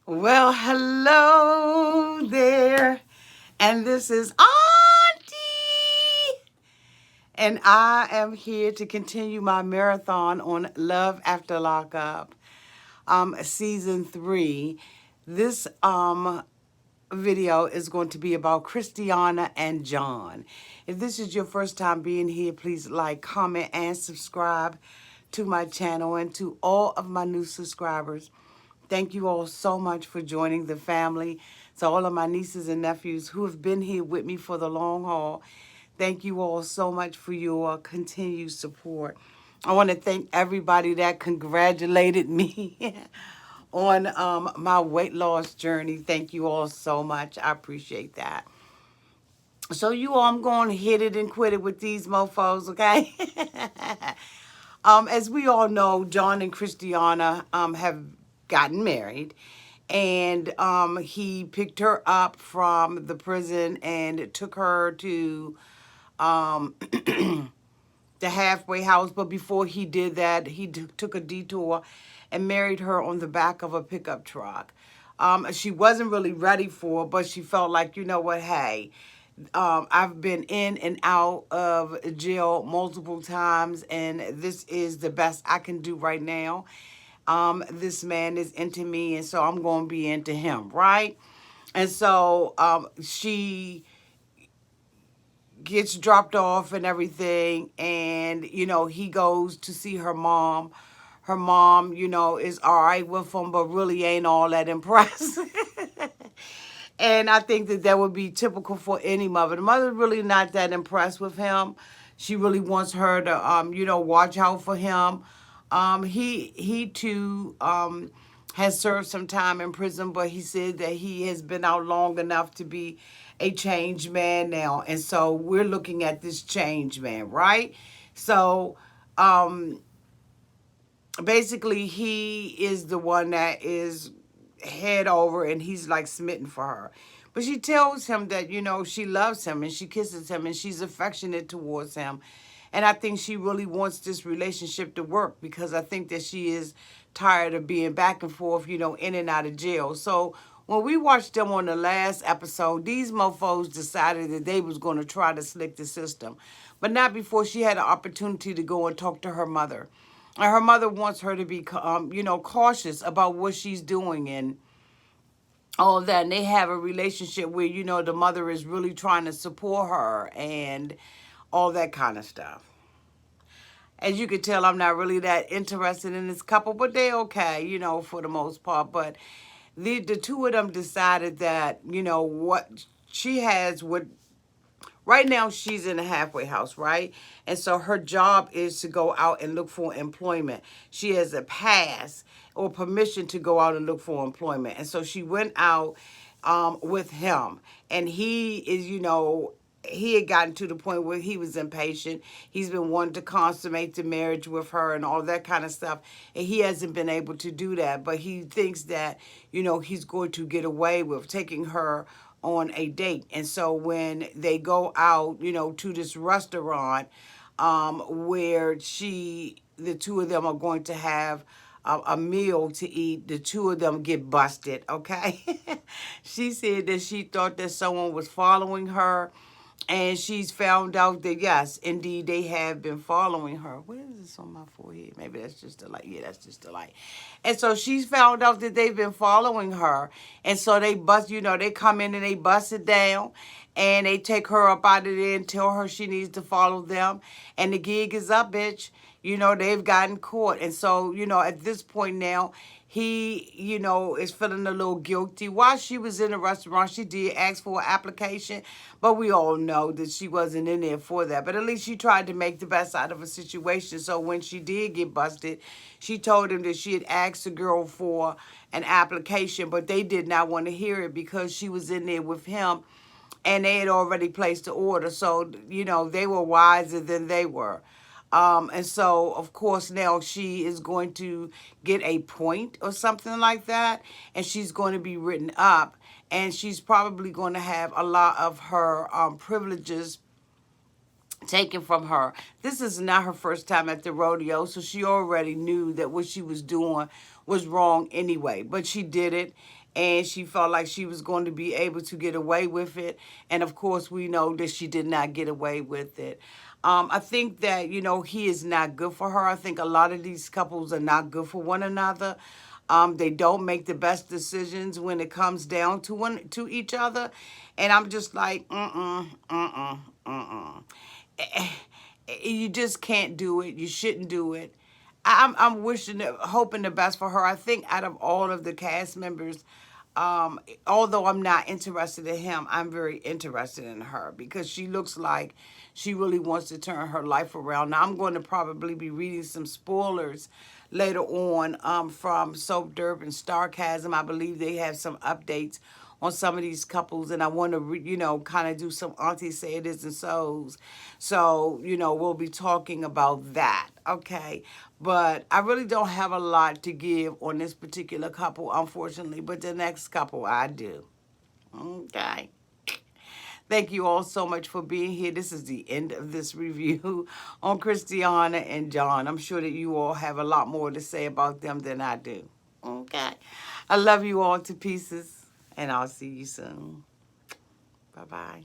Well, hello there. And this is Auntie. And I am here to continue my marathon on Love After Lockup, season 3. This video is going to be about Kristianna and John. If this is your first time being here, please like, comment, and subscribe to my channel. And to all of my new subscribers, thank you all so much for joining the family. To all of my nieces and nephews who have been here with me for the long haul, thank you all so much for your continued support. I want to thank everybody that congratulated me on my weight loss journey. Thank you all so much. I appreciate that. So you all, I'm going to hit it and quit it with these mofos, okay? As we all know, John and Kristianna have gotten married. And he picked her up from the prison and took her to um, the halfway house. But before he did that, he took a detour and married her on the back of a pickup truck. She wasn't really ready for it, but she felt like, you know what, hey, I've been in and out of jail multiple times, and this is the best I can do right now. This man is into me, and so I'm going to be into him, right? And so she gets dropped off and everything, and he goes to see her mom. Her mom, is all right with him, but really ain't all that impressed. And I think that would be typical for any mother. The mother's really not that impressed with him. She really wants her to watch out for him. He too has served some time in prison, but he said that he has been out long enough to be a changed man now. And so we're looking at this changed man, right? So basically he is the one that is head over, and he's like smitten for her. But she tells him that, she loves him and she kisses him and she's affectionate towards him. And I think she really wants this relationship to work, because I think that she is tired of being back and forth, in and out of jail. So when we watched them on the last episode, these mofos decided that they was going to try to slick the system. But not before she had an opportunity to go and talk to her mother. And her mother wants her to be, cautious about what she's doing and all of that. And they have a relationship where, the mother is really trying to support her and all that kind of stuff. As you can tell, I'm not really that interested in this couple, but they're okay, for the most part. But the two of them decided that, what she has, what right now she's in a halfway house, right? And so her job is to go out and look for employment. She has a pass or permission to go out and look for employment. And so she went out with him. And he is, he had gotten to the point where he was impatient. He's been wanting to consummate the marriage with her and all that kind of stuff. And he hasn't been able to do that. But he thinks that, he's going to get away with taking her on a date. And so when they go out, to this restaurant where the two of them are going to have a meal to eat, the two of them get busted, okay? She said that she thought that someone was following her, and she's found out that, yes, indeed, they have been following her. What is this on my forehead? Maybe that's just the light. Yeah, that's just the light. And so she's found out that they've been following her. And so they they come in and they bust it down. And they take her up out of there and tell her she needs to follow them. And the gig is up, bitch. They've gotten caught. And so, at this point now, he, is feeling a little guilty. While she was in the restaurant, she did ask for an application, but we all know that she wasn't in there for that. But at least she tried to make the best out of a situation. So when she did get busted, she told him that she had asked the girl for an application, but they did not want to hear it because she was in there with him and they had already placed the order. So, they were wiser than they were. And so, of course, now she is going to get a point or something like that. And she's going to be written up. And she's probably going to have a lot of her privileges taken from her. This is not her first time at the rodeo, so she already knew that what she was doing was wrong anyway. But she did it, and she felt like she was going to be able to get away with it. And of course, we know that she did not get away with it. I think that, he is not good for her. I think a lot of these couples are not good for one another. They don't make the best decisions when it comes down to each other. And I'm just like, you just can't do it. You shouldn't do it. I'm wishing, hoping the best for her. I think out of all of the cast members, although I'm not interested in him, I'm very interested in her because she looks like she really wants to turn her life around. Now, I'm going to probably be reading some spoilers later on from Soap Derp and Starcasm. I believe they have some updates on some of these couples, and I want to, kind of do some auntie say it is and so's. So, we'll be talking about that, okay? But I really don't have a lot to give on this particular couple, unfortunately, but the next couple I do, okay? Thank you all so much for being here. This is the end of this review on Kristianna and John. I'm sure that you all have a lot more to say about them than I do. Okay. I love you all to pieces, and I'll see you soon. Bye-bye.